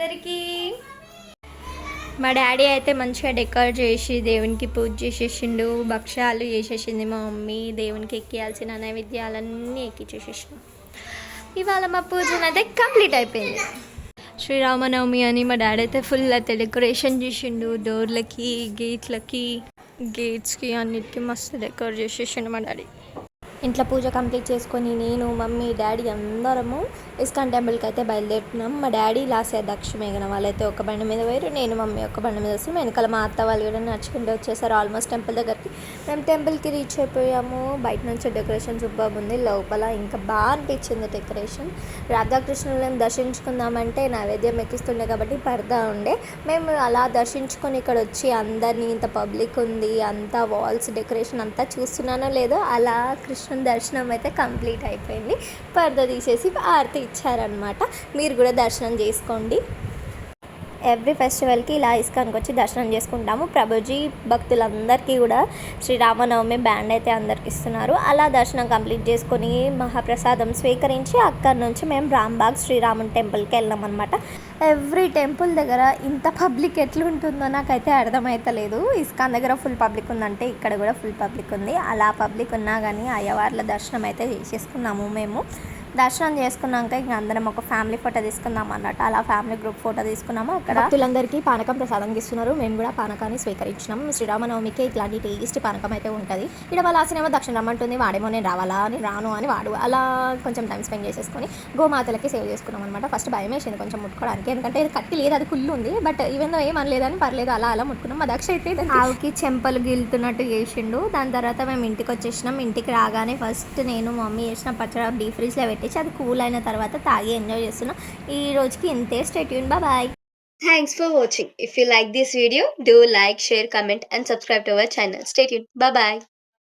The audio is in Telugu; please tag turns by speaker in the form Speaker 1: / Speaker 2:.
Speaker 1: అందరికీ. మా డాడీ అయితే మంచిగా డెకరేట్ చేసి దేవునికి పూజ చేసేసిండు. భక్షాలు చేసేసింది మా మమ్మీ. దేవునికి ఎక్కియాల్సిన నైవేద్యాలన్నీ ఎక్కిచ్చేసేసిన. ఇవాళ మా పూజన అయితే కంప్లీట్ అయిపోయింది. శ్రీరామనవమి అని మా డాడీ అయితే ఫుల్ అయితే డెకరేషన్ చేసిండు. డోర్లకి, గేట్స్కి అన్నిటికీ మస్తు డెకరేట్ చేసేసిండు మా డాడీ. ఇంట్లో పూజ కంప్లీట్ చేసుకొని నేను, మమ్మీ, డాడీ అందరము ఇస్కాన్ టెంపుల్కి అయితే బయలుదేరుతున్నాం. మా డాడీ లాస్ట్ దక్ష మేఘన వాళ్ళైతే ఒక బండి మీద పోయారు. నేను, మమ్మీ ఒక బండి మీద వస్తాం. వెనకాల మా అత్త వాళ్ళు కూడా నడుచుకుంటూ వచ్చేసారు. ఆల్మోస్ట్ టెంపుల్ దగ్గరికి మేము టెంపుల్కి రీచ్ అయిపోయాము. బయట నుంచి డెకరేషన్ సూపర్ ఉంది. లోపల ఇంకా బాగా అనిపించింది డెకరేషన్. రాధాకృష్ణులను దర్శించుకుందామంటే నైవేద్యం ఎక్కిస్తుండే కాబట్టి పరదా ఉండే. మేము అలా దర్శించుకొని ఇక్కడ వచ్చి అందరినీ ఇంత పబ్లిక్ ఉంది, అంతా వాల్స్ డెకరేషన్ అంతా చూస్తున్నానో లేదో అలా కృష్ణ దర్శనం అయితే కంప్లీట్ అయిపోయింది. పరద తీసేసి ఆరతి ఇచ్చారనమాట. మీరు కూడా దర్శనం చేసుకోండి. ఎవ్రీ ఫెస్టివల్కి ఇలా ఇస్కాన్కి వచ్చి దర్శనం చేసుకుంటాము. ప్రభుజీ భక్తులందరికీ కూడా శ్రీరామనవమి బ్యాండ్ అయితే అందరికి ఇస్తున్నారు. అలా దర్శనం కంప్లీట్ చేసుకొని మహాప్రసాదం స్వీకరించి అక్కడి నుంచి మేము రాంబాగ్ శ్రీరాముని టెంపుల్కి వెళ్ళాం అనమాట. ఎవ్రీ టెంపుల్ దగ్గర ఇంత పబ్లిక్ ఎట్లుంటుందో నాకైతే అర్థమవుతలేదు. ఇస్కాన్ దగ్గర ఫుల్ పబ్లిక్ ఉందంటే ఇక్కడ కూడా ఫుల్ పబ్లిక్ ఉంది. అలా పబ్లిక్ ఉన్నా కానీ అయ్యవార్ల దర్శనం అయితే చేసేసుకున్నాము. మేము దర్శనం చేసుకున్నాక ఇంక అందరం ఒక ఫ్యామిలీ ఫోటో తీసుకుందాం అన్నట్టు అలా ఫ్యామిలీ గ్రూప్ ఫోటో తీసుకున్నాము. అక్కడ భక్తులందరికీ పానకం ప్రసాదం ఇస్తున్నారు. మేము కూడా పానకాన్ని స్వీకరించినాం. శ్రీరామనవమికి ఇట్లాంటి టేస్ట్ పానకం అయితే ఉంటుంది. ఇక్కడ వాళ్ళ ఆశనేమో దక్షిణ రమ్మంటుంది, వాడేమో నేను రావాలా అని రాను అని వాడు అలా కొంచెం టైం స్పెండ్ చేసేసుకొని గోమాతలకి సేవ్ చేసుకున్నాం అనమాట. ఫస్ట్ భయం వేసింది కొంచెం ముట్టుకోవడానికి, ఎందుకంటే ఇది కట్టి లేదు, అది కుళ్ళు ఉంది. బట్ ఈవెన్ దో ఏమనలేదని పర్లేదు, అలా అలా ముట్టుకున్నాం. మా దక్ష అయితే ఆవుకి చెంపలు గిలుతున్నట్టు చేసిండు. దాని తర్వాత మేము ఇంటికి వచ్చేసినాం. ఇంటికి రాగానే ఫస్ట్ నేను మమ్మీ చేసిన పచ్చడి డీప్ ఫ్రీజ్లో పెట్టేసి అది కూల్ అయిన తర్వాత తాగి ఎంజాయ్ చేస్తున్నాం. ఈ రోజుకి ఇంతే. Stay tune. Bye. Thanks for watching. If you like this video, do like, share, comment and subscribe to our channel. Stay tuned. Bye bye.